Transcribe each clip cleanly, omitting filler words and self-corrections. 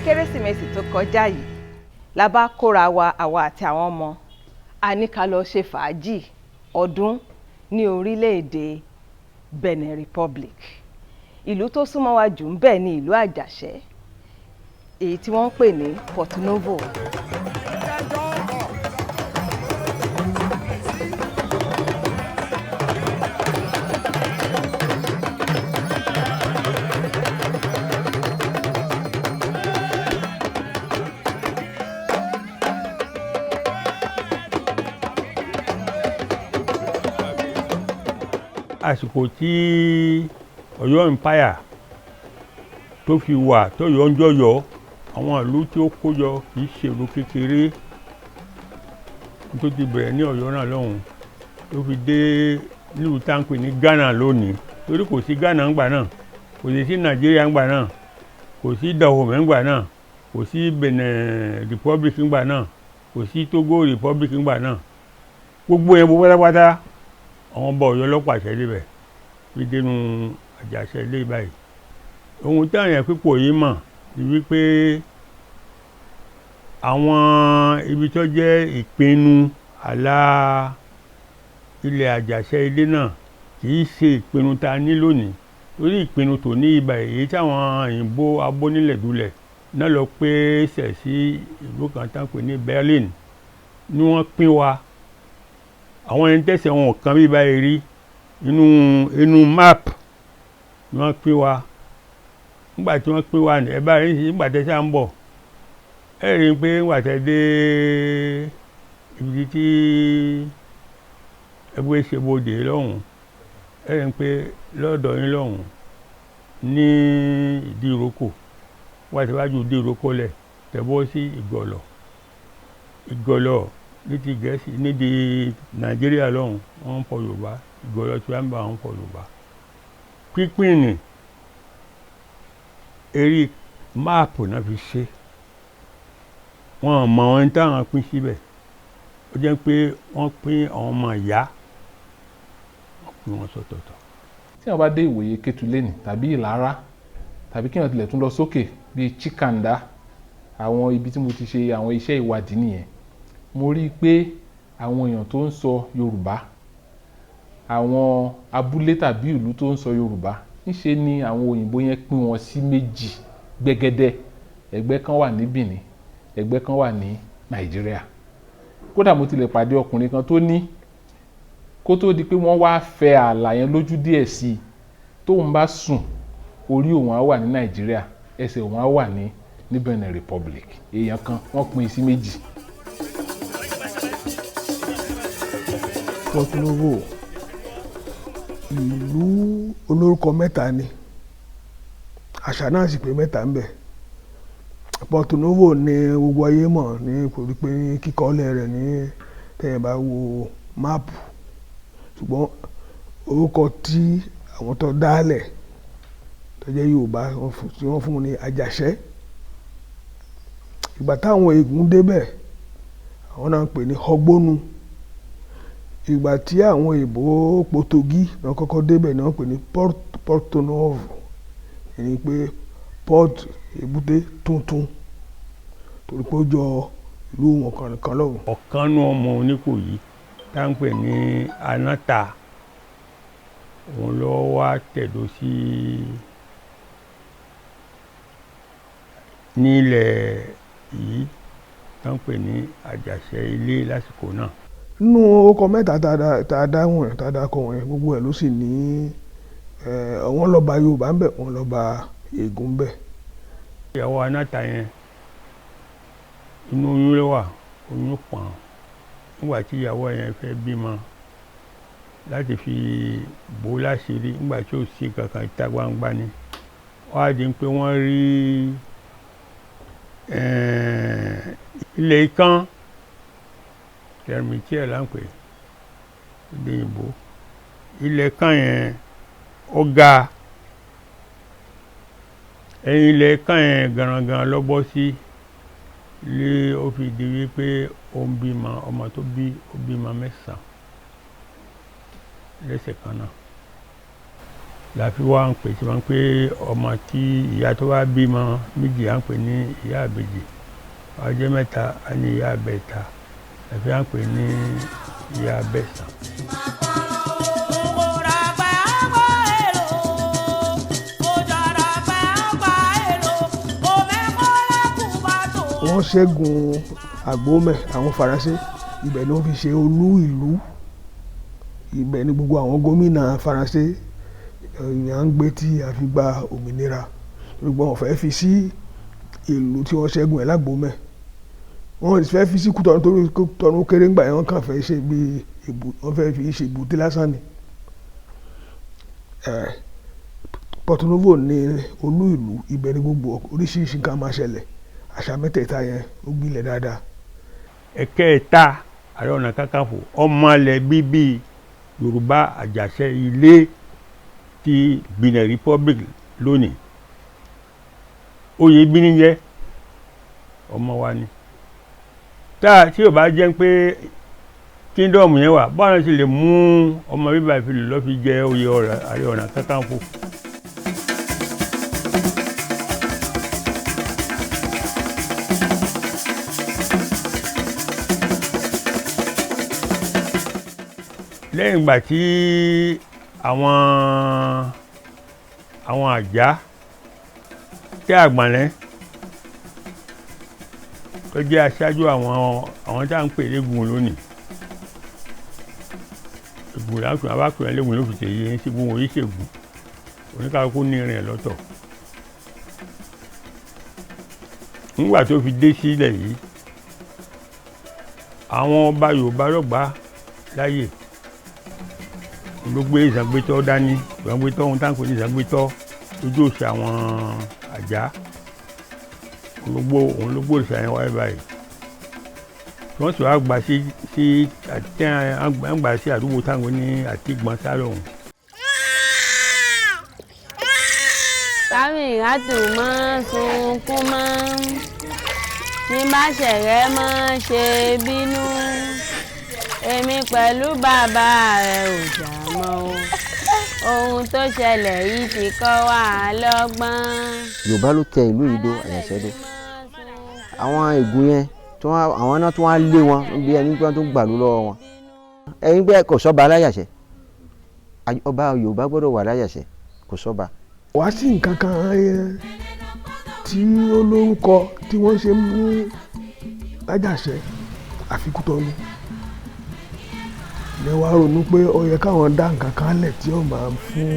Kérésìmesì tó kọjá yìí la bá kóra wa àwa àti àwọn ọmọ a ní ká lọ ṣe fàájì ọdún ní orílẹ̀-èdè Benin Republic. Ìlú tó súnmọ́ wa jù ń bẹ ní ìlú Àjàṣẹ́ èyí tí wọ́n ń pè ní Porto Novo. Àsìkò tí Ọ̀yọ́ Empire tó fi wà tó yọ ń jọyọ̀ àwọn ìlú tí ó kójọ kì í ṣe ìlú kékeré tó ti bẹ̀rẹ̀ ní Ọ̀yọ́ náà lọ́hùn tó fi dé nílùú táǹpì ní Ghana lónìí torí kò sí Ghana ńgbà náà kò sí Nigeria ńgbà náà kò sí Dahomey ńgbà náà kò sí Benin Republic ńgbà náà kò sí Togo Republic ńgbà náà gbogbo yẹn gbogbo pátápátá àwọn ọba Ọ̀yọ́ lọ́pàṣẹ débẹ̀ fi dénú Àjàṣẹ́ ilé báyìí. Ohun tí àwọn yẹn pípò yìí mọ̀ ni wípé àwọn ibi tó jẹ́ ìpinnu àlà ilẹ̀ Àjàṣẹ́ ilé náà kì í ṣe ìpinnu tá a ní lónìí torí ìpinnu tó ní ibà èyí táwọn òyìnbó abónílẹ̀dúlẹ̀ náà lọ pé ṣẹ̀ sí ìlú kan tá ń pè ní Berlin ni wọ́n pín wa. Àwọn ẹni tẹ̀sẹ̀ wọn kan bí báyìí rí inú map ni wọ́n pín wa. Nígbà tí wọ́n pín wa ní ẹ bá rí nígbà tẹ́ sá ń bọ̀ ẹ rí i pé nígbà tẹ́ dé ibi tí ẹgbẹ́ ṣe bòde lọ́hùn ẹ rí i pé lọ́dọ̀ yín lọ́hùn ní ìdí ìrókò wọ́n ti wájú ìdí ìrókò lẹ̀ tẹ́ bọ́ sí ìgọ̀lọ̀ ní ti Gẹ̀ẹ́sì ní di Nàìjíríà lọ́hùn wọ́n ń fọ Yorùbá ìgọ̀lọ̀ tí wọ́n ń bá wọn fọ Yorùbá. Pínpín ní eré máàpù náà fi ṣe wọn mọ wọn táwọn pín síbẹ̀ ó jẹ́ pé wọ́n pín àwọn ọmọ ìyá wọ́n pín wọn sọ́tọ̀ọ̀tọ̀. Tí wọ́n bá dé Ìwòye Kétulẹ́nì tàbí Ìlara tàbí kí wọ́n tilẹ̀ tún lọ sókè bíi Chikanda àwọn ibi tí mo ti ṣe àwọn iṣẹ́ ìwádìí nìyẹn mo rí i pé àwọn èèyàn tó ń sọ Yorùbá àwọn abúlé tàbí ìlú tó ń sọ Yorùbá níṣe ni àwọn òyìnbó yẹn pín wọn sí méjì gbẹgẹdẹ ẹgbẹ́ kan wà ní Benin ẹgbẹ́ kan wà ní Nàìjíríà. Kódà mo tilẹ̀ pàdé ọkùnrin kan tó ní kó tó di pé wọ́n wá fẹ́ ààlà yẹn lójú díẹ̀ sí i tóun bá sùn orí òun á wà ní Nàìjíríà ẹsẹ̀ òun á wà ní Benin Republic èèyàn kan wọ́n pín sí méjì. Porto Novo ìlú olórúkọ mẹ́ta ni àṣà náà sì pé mẹ́ta ń bẹ. Porto Novo ni gbogbo ayé mọ̀ ní torí pé kíkọ́lẹ̀ rẹ̀ ní tẹ́yìn bá wo máàpù ṣùgbọ́n orúkọ tí àwọn tó dálẹ̀ tó jẹ́ Yorùbá tí wọ́n fún ní Àjàṣẹ́. Ìgbà táwọn Ègún débẹ̀ àwọn náà ń pè ní Ọgbónu. Ìgbà tí àwọn ìbò Pòtògí náà kọ́kọ́ débẹ̀ náà pè ní Porto Novo èyí pé port èbúté tuntun torí pé ó jọ ìlú wọn kan lọ́wọ́. Ọ̀kan nú ọmọ Oníkòyí tá ń pè ní Anáta òun ló wá tẹ̀dó sí nílẹ̀ yìí tá ń pè ní Àjàṣẹ́ ilé lásìkò náà. Nínú ọkọ̀ mẹ́ta tá a dá wọn tá a dá kọ wọn gbogbo ẹ̀ ló sì ní wọ́n lọ́ba Yorùbá ń bẹ wọ́n lọ́ba Ègún ń bẹ. Ìyàwó Anáta yẹn inú oyún ló wà oyún pọ̀n nígbà tí ìyàwó yẹn fẹ́ bímọ láti fi bò láṣìírí nígbà tí ó sì kankan ìta gbangba ni wọ́n á di pé wọ́n rí ilé ikán tẹ̀rẹ̀mìtì ẹ̀ láǹpẹ̀ èdè òyìnbó ilẹ̀ kan yẹn ó ga ẹ̀yìn ilẹ̀ kan yẹn garangan lọ́bọ́ sí lé ó fi di wípé ó ń bímọ ọmọ tó bí ó bímọ 9 lẹ́sẹ̀ kan náà láfi wá ń pè tí wọ́n ń pé ọmọ tí ìyá tó wá bímọ 2 à ń pè ní ìyá àbèjì ọjọ́ 3 á ní ìyá àbẹ̀ta láfi wá ń pè ní ìyá àbẹ̀sán. wọ́n ṣẹ́gun àgbómẹ̀ àwọn Faransé ibẹ̀ ni wọ́n fi ṣe olú ìlú ibẹ̀ ni gbogbo àwọn gómìnà Faransé èèyàn ń gbé tí a fi gba òmìnira gbogbo wọn fẹ́ fi sí ìlú tí wọ́n ṣẹ́gun ẹ̀ lágbómẹ̀ wọ́n fẹ́ fi sí Kútọ̀nù torí Kútọ̀nù kéré ńgbà yẹn wọ́n kàn fẹ́ ṣe bí wọ́n fẹ́ fi ṣe èbúté lásán ni Porto Novo ní olú ìlú ibẹ̀ ni gbogbo oríṣiríṣi nǹkan máa ṣẹlẹ̀ àṣà mẹ́tẹ̀ẹ̀ta yẹn ó gbilẹ̀ dáadáa. ẹ̀kẹta Ààrẹ Ọ̀nà Kakanfò ọmọlẹ̀ bíbí Yorùbá àjàṣe ilé ti Benin Republic lónìí oyè Benin jẹ́ ọmọ wa ni tí ò bá jẹ́ pé kingdom yẹn wà báwọn sì lè mú ọmọ bíbá ìfìlú lọ́ fi jẹ oyè Ààrẹ Ọ̀nà Kakanfò. lẹ́yìn ìgbà tí àwọn àjá tí àgbọ̀nlẹ́ tó jẹ́ aṣáájú àwọn tá à ń pè léegun lónìí ègùn láǹkùn abákùnrin léegun ló fi tèyí ń ṣègùn òye ṣègùn oníkàlùkù ní ìrìn ẹ̀ lọ́tọ̀ nígbà tó fi dé sílẹ̀ yìí àwọn ọba Yorùbá lọ́gbà láyè ló gbé ìṣàgbétọ́ dání ìṣàgbétọ́ ohun táǹkì ní ìṣàgbétọ́ lójú òṣà àwọn àjá òun ló gbó òṣà yẹn wáyé báyìí wọ́n sì wá gbà sí àdúgbò táǹkì ní àtìgbọ́n sáré òun. sámi ìhàtù mọ́ sunkún mọ́ ní bá ṣẹ̀rẹ́ mọ́ ṣe bínú èmi pẹ̀lú bàbá rẹ̀ ò jà mọ́ o ohun tó ṣẹlẹ̀ yìí ti kọ́ wa lọ́gbọ́n. Yorùbá ló tẹ ìlú yìí dó àyànṣẹ́dó àwọn ègún yẹn àwọn náà tó wá lé wọn bí ẹni pé wọ́n tó gbà ló lọ́wọ́ wọn ẹ̀yin pé kò sọ́ba aláyàṣẹ ọba Yorùbá gbọ́dọ̀ wà láyàṣẹ kò sọ́ba. wá sí nǹkan kan tí ó lórúkọ tí wọ́n ṣe mú lájàṣẹ àfikún Kútọ̀nù lẹ wá ronú pé ó yẹ káwọn dá nǹkan kan lẹ̀ tí ó máa fún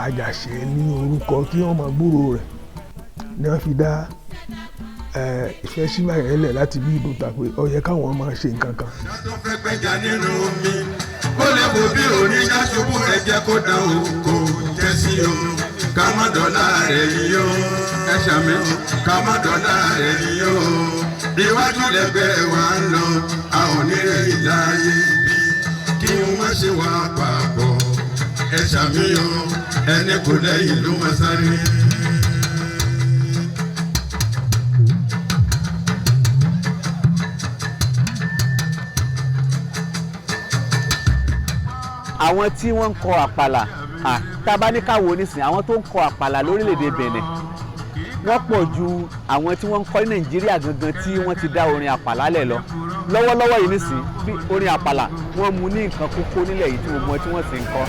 àjàṣe ní orúkọ tí wọ́n máa gbúrò rẹ̀ ni wọ́n fi dá ìfẹ́ sílá yẹn lẹ̀ láti bí ìdúta pé ó yẹ káwọn máa ṣe nǹkan kan. tó fẹ́ gbẹ́jà nínú omi kó lè wo bí oníṣà ṣubú rẹ̀ jẹ́ kó dán o kò jẹ́ sí o ká má dọ̀là rẹ̀ yìí o ẹ ṣàmì ká má dọ̀là rẹ̀ yìí o iwájú lẹ́gbẹ̀ẹ́ wa ń lọ a ò ní rẹ̀ ìdáyé kí wọ́n ṣe wá papọ̀ ẹ ṣàmìyàn ẹni kò lẹ́yìn ló máa sáré. àwọn tí wọ́n ń kọ àpàlà tá a bá ní káwo nísìnyí àwọn tó ń kọ àpàlà lórílẹ̀‐èdè Benin wọ́n pọ̀ ju àwọn tí wọ́n ń kọ ní Nàìjíríà gangan tí wọ́n ti dá orin àpàlà lẹ̀ lọ lọ́wọ́lọ́wọ́ yìí nísìnyí bí orin àpàlà wọ́n mú ní nǹkan kókó nílẹ̀ yìí tí gbogbo wọn tí wọ́n sì ń kọ.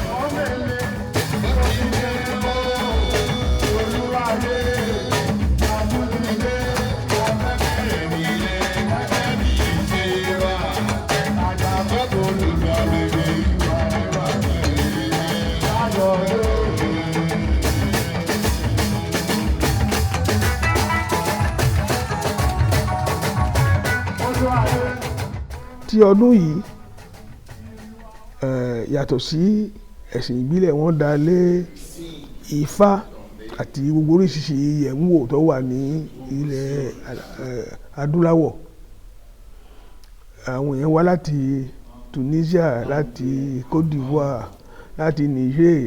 tí ọdún yìí yàtọ̀ sí ẹ̀sìn ìbílẹ̀ wọ́n dá lé Ifá àti gbogbo oríṣiríṣi yẹ̀wò tó wà ní ilẹ̀ adúláwọ̀ àwọn èèyàn wá láti Tunisia láti Côte d'Ivoire láti Niger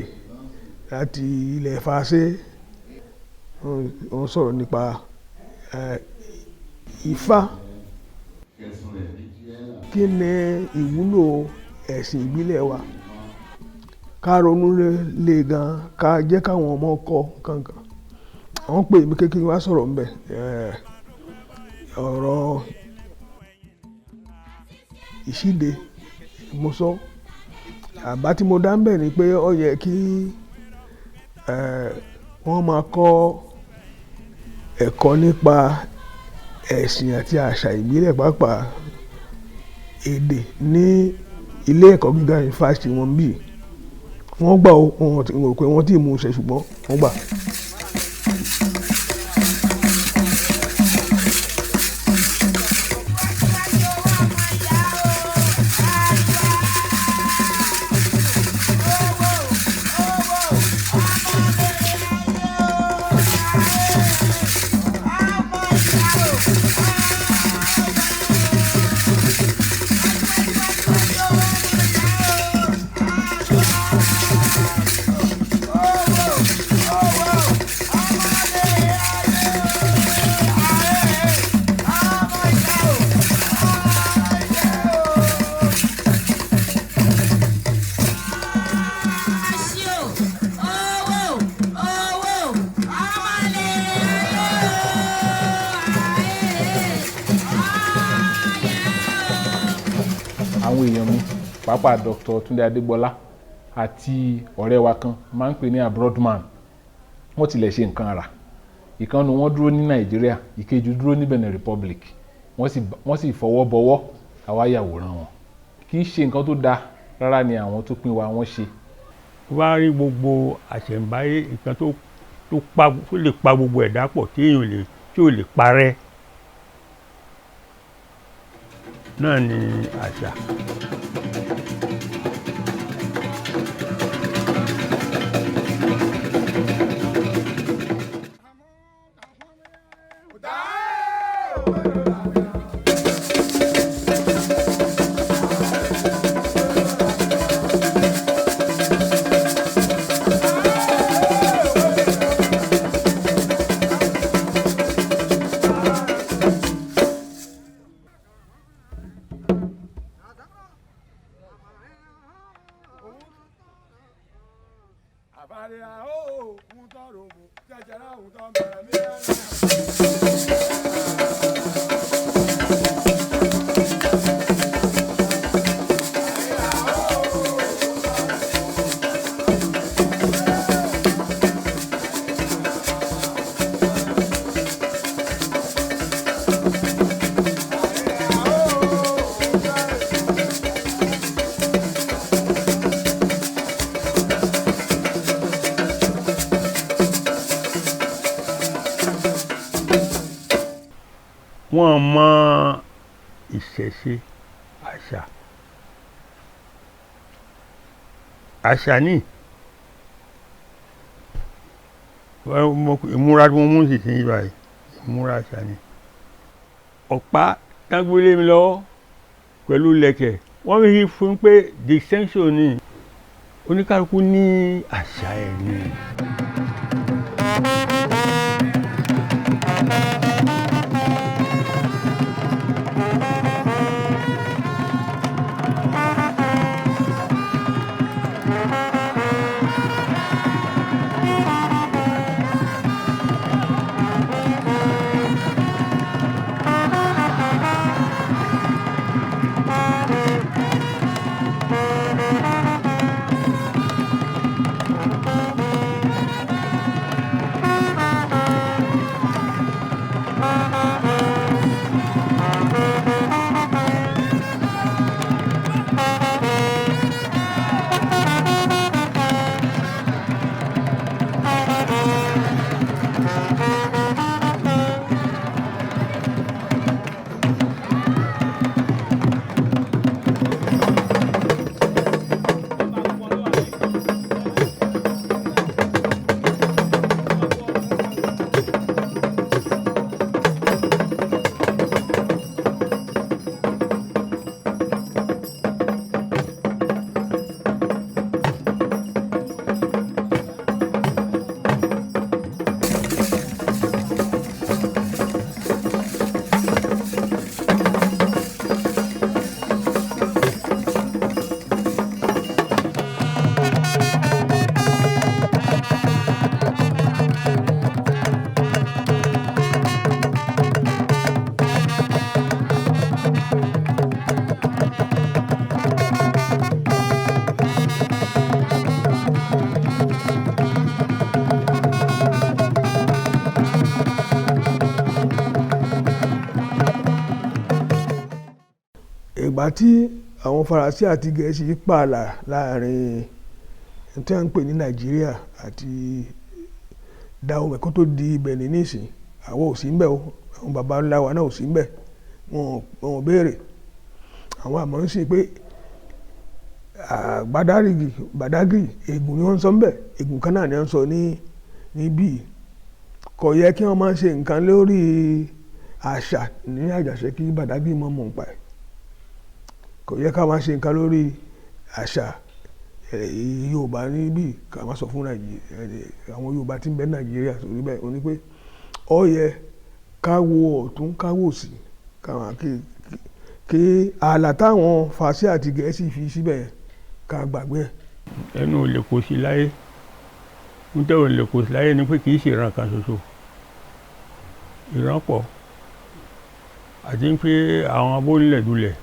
láti ilẹ̀ Faransé wọ́n sọ̀rọ̀ nípa Ifá kí ni ìwúlò ẹ̀sìn ìbílẹ̀ wa, ká ronú lé gan, ká jẹ́ káwọn ọmọ kọ́ kankan. Àwọn pè mí kékeré wá sọ̀rọ̀ ńbẹ̀ ọ̀rọ̀ ìṣíde mo sọ. Àbá tí mo dá ń bẹ̀ ni pé ó yẹ kí wọ́n máa kọ́ ẹ̀kọ́ nípa ẹ̀sìn àti àṣà ìbílẹ̀ pàápàá èdè ní ilé ẹ̀kọ́ gíga yunifásitì wọn bí. Wọ́n gbà ó, wọn rò pé wọ́n ti mú un ṣe ṣùgbọ́n wọ́n gbà. Àwọn èèyàn mi pàápàá Dr. Tunde Adégbolá àti ọ̀rẹ́ wa kan máa ń pè ní abroadman, wọ́n tilẹ̀ ṣe nǹkan ara. Ìkànnì wọn dúró ní Nàìjíríà, ìkejì dúró ní Benin Republic, wọ́n sì fọwọ́ bọwọ́ àwa yàwòrán wọn. Kì í ṣe nǹkan tó dáa rárá ni àwọn tó pín wa wọ́n ṣe. Wá rí gbogbo àṣẹ̀ǹbáyé nǹkan tó lè pa gbogbo ẹ̀dá pọ̀ tí ò lè parẹ́ náà ni àṣà. Wọ́n mọ ìṣẹ̀ṣe àṣà ní ìmúra tí wọ́n mú sí sí báyìí, ìmúra àṣà ní. Ọ̀pá tágbélé mi lọ́wọ́ pẹ̀lú lẹ̀kẹ̀ wọ́n fi fún pé distinction ni, oníkálukú ní àṣà ẹ̀ ni. ìgbà tí àwọn Faransé àti Gẹ̀ẹ́sì pààlà láàrin tí wọ́n ń pè ní Nàìjíríà àti Dahomey kó tó di Benin nísìn, àwọn ò sí ń bẹ̀ o, àwọn baba ńlá wa náà ò sí ń bẹ̀, wọn ò béèrè. Àwọn àmọ́ ń sìn pé Badagry ègùn ni wọ́n ń sọ ń bẹ̀, ègùn kan náà ni wọ́n ń sọ níbí. Kò yẹ kí wọ́n máa ṣe nǹkan lórí àṣà ní Àjàṣẹ́ kí Badagry mọ̀ mọ̀ nípa ẹ̀. Kò yẹ ká máa ṣe nǹkan lórí àṣà Yorùbá níbí ká máa sọ fún àwọn Yorùbá tí ń bẹ Nàìjíríà sórí bẹ́ẹ̀. Ó ní pé ó yẹ ká wo ọ̀tún ká wò sí kí ààlà táwọn Faransé àti Gẹ̀ẹ́sì fi síbẹ̀ ká gbàgbé ẹ̀. Ẹnu ò lè kó sí láyé, nítorí ò lè kó sí láyé ni pé kì í ṣe ìran kan ṣoṣo, ìran pọ̀, àti pé àwọn abónílẹ̀dúlẹ̀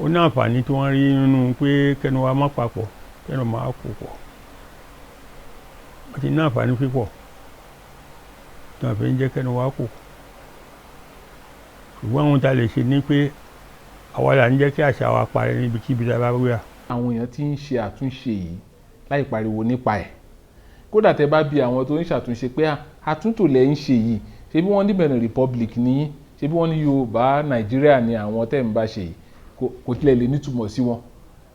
ó ní àǹfààní tí wọ́n rí nínú pé kẹnu wa má papọ̀, kẹnu máa kó pọ̀, àti ní àǹfààní pípọ̀ tí wọ́n fi ń jẹ́ kẹnu wa kó. Ṣùgbọ́n ohun tá a lè ṣe ni pé àwa là ń jẹ́ kí àṣà wa parẹ́ níbikíbi tá a bá wíwà. Àwọn èèyàn tí ń ṣe àtúnṣe yìí láì pariwo nípa ẹ̀. Kódà tẹ bá bi àwọn tó ń ṣàtúnṣe pé àtúntò lẹ̀ ń ṣe yìí, ṣé bí wọ́n ní Benin Republic ní, ṣé bí wọ́n ní Yorùbá Nàìjíríà ní àwọn tẹ̀ ń bá ṣe yìí, kò tilẹ̀ lè nítumọ̀ sí wọn.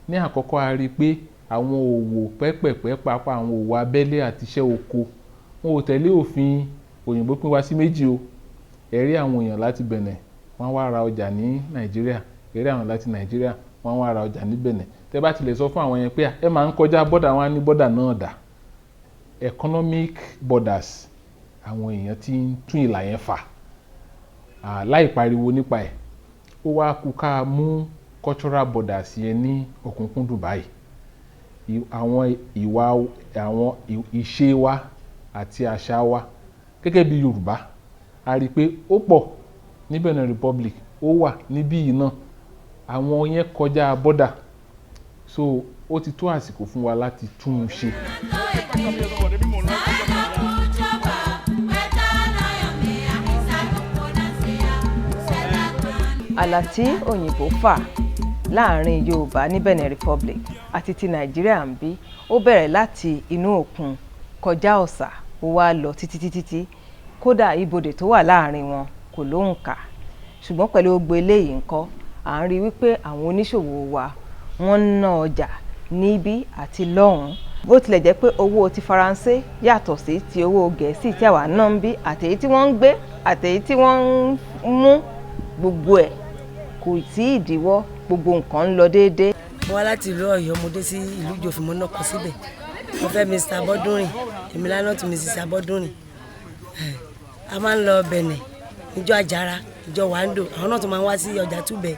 Ní àkọ́kọ́ a rí pé àwọn òwò pẹ́pẹ̀pẹ́ pàápàá àwọn òwò abẹ́lé àti iṣẹ́ oko wọn ò tẹ̀lé òfin òyìnbó pín wá sí méjì o. Ẹ̀rí àwọn èèyàn láti Benin wọ́n wá ra ọjà ní Nàìjíríà, ẹ̀rí àwọn láti Nàìjíríà wọ́n wá ra ọjà ní Benin. Tẹ́ bá tilẹ̀ sọ fún àwọn yẹn pé ẹ máa ń kọjá bọ́dà, wọn á ní bọ́dà náà dà. Economic borders àwọn èèyàn tí ń tún ìlà yẹn fà láì pariwo nípa ẹ̀. Ó wá kú ká mú cultural borders yẹn ní òkúnkúndùn báyìí. Àwọn ìwà, àwọn ìṣe wa àti àṣà wa gẹ́gẹ́ bí Yorùbá a rí pé ó pọ̀ ní Benin Republic, ó wà níbí yìí náà, àwọn yẹn kọjá bọ́dà, so ó ti tó àsìkò fún wa láti tún un ṣe. Ààlà tí òyìnbó fà láàrin Yorùbá ní Benin Republic àti ti Nàìjíríà ń bí ó bẹ̀rẹ̀ láti inú òkun kọjá ọ̀sà ó wá lọ títí kódà ibodè tó wà láàrin wọn kò lóǹkà. Ṣùgbọ́n pẹ̀lú gbogbo eléyìí ńkọ́, à ń rí wípé àwọn oníṣòwò wa wọ́n ń ná ọjà níbí àti lọ́hùn-ún. Bó tilẹ̀ jẹ́ pé owó ti Faransé yàtọ̀ sí ti owó Gẹ̀ẹ́sì tí àwa ná ń bí, àtèyí tí wọ́n ń gbé àtèyí tí wọ́n ń mú, gbogbo ẹ̀ kò sí ìdíwọ́, gbogbo nǹkan ń lọ déédéé. Mo wá láti ìlú Ọ̀yọ́, mo dé sí ìlú Ìjòfin, mo náà kọ síbẹ̀. Mo fẹ́ Mr. Abọ́dúnrìn, èmi lánàá tún Mrs. Abọ́dúnrìn. A máa ń lọ Benin níjọ́ àjàrà, ìjọ wàndò, àwọn náà tún máa ń wá sí ọjà túbẹ̀,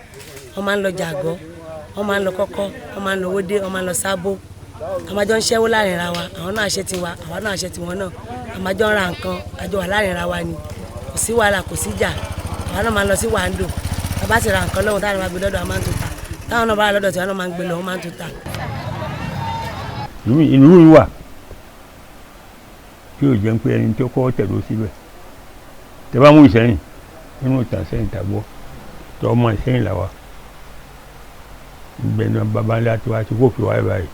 wọ́n máa ń lọ jàgọ́, wọ́n máa ń lọ kọ́kọ́, wọ́n máa ń lọ wódé, wọ́n máa ń lọ sábó. A máa jọ ń ṣẹ́wó láàrin ra wa, àwọn náà ṣe tiwa, àwa náà ṣe tiwọn náà. A máa jọ ń ra nǹkan, àjọ wà láàrin ra wa ni, kò sí wàhálà, kò sí jà. Àwa náà máa ń lọ sí wàndò, a bá ti ra nǹkan lọ́wọ́ táwọn máa gbé lọ́dọ̀, a máa ń tún ta. Táwọn náà bá ra lọ́dọ̀ tí wọ́n náà máa ń gbé lọ, wọ́n máa ń tún ta. Ìlú yìí wà tí ò jẹ́ pé ẹni tó kọ́ tẹ̀dó síbẹ̀. Tẹ́ bá mú Ìṣẹ́yìn nínú ìtàn Ìṣẹ́yìn tàgbọ́ tó ọmọ Ìṣẹ́yìn làwà, ìgbẹ́nu baba ńlá tí wàá ti kó fi wáyé báyìí.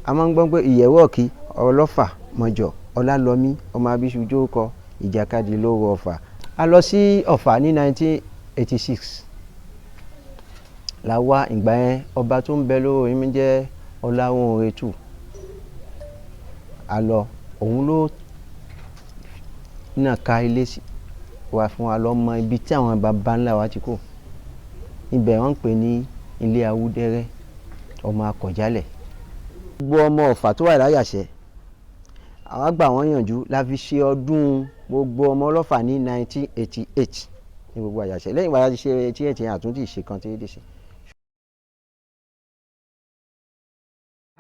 A máa ń gbọ́ pé ìyẹ̀wò ọ̀kí ọlọ́fà mọ̀jọ̀ ọlálọ́mí ọmọ abíṣu jókòó ìjàkadì lówó ọ̀fà. A lọ sí Ọ̀fà ní 1986 làwa ìgbà yẹn ọba tó ń bẹ lówó yìí jẹ́ Ọláwọ̀nrẹ̀tù. A lọ, òun ló náà ka ilé wa fún wa lọ́mọ ibi tí àwọn baba ńlá wa ti kó. Ibẹ̀ wọ́n ń pè ní ilé Awúdẹ́rẹ́ ọmọ Akọ̀jálẹ̀. Gbogbo ọmọ Ọ̀fà tó wà láyàṣẹ́ àwọn àgbà wọn yànjú la fi ṣe ọdún gbogbo ọmọ ọlọ́fà ní 1988 ní gbogbo àyàṣẹ́. Lẹ́yìn ìgbà tí ṣe 88 àtúntì ṣe kan tí ó dé sí.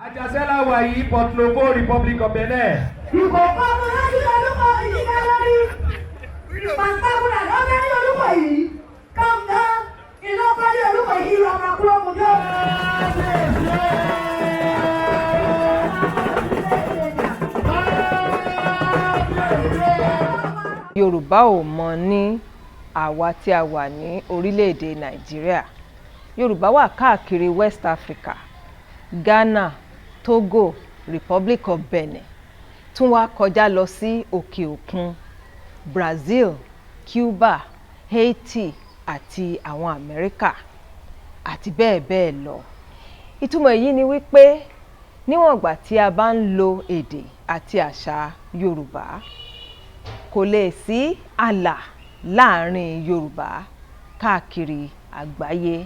Àjàṣẹ́ la wà yìí, Porto-Novo, Republic of Benin. Ìkòkò ọmọ láti olúkọ ìdíkà lórí. Pàǹtàkùnà lọ́gẹ́ ní olúkọ yìí. Kàǹgá iná kọ́lé olúkọ yìí rọ ọmọ kúrò mú jọ. Yorùbá ò mọ ní àwa tí a wà ní orílẹ̀-èdè Nàìjíríà Yorùbá wà káàkiri West Africa, Ghana, Togo, Republic of Benin, tún wá kọjá lọ sí òkè òkun, Brazil, Cuba, Haiti àti àwọn Amẹ́ríkà àti bẹ́ẹ̀ bẹ́ẹ̀ lọ. Ìtumọ̀ èyí ni wípé níwọ̀n ìgbà tí a bá ń lo èdè àti àṣà Yorùbá, kò lè sí ààlà láàrin Yorùbá káàkiri àgbáyé.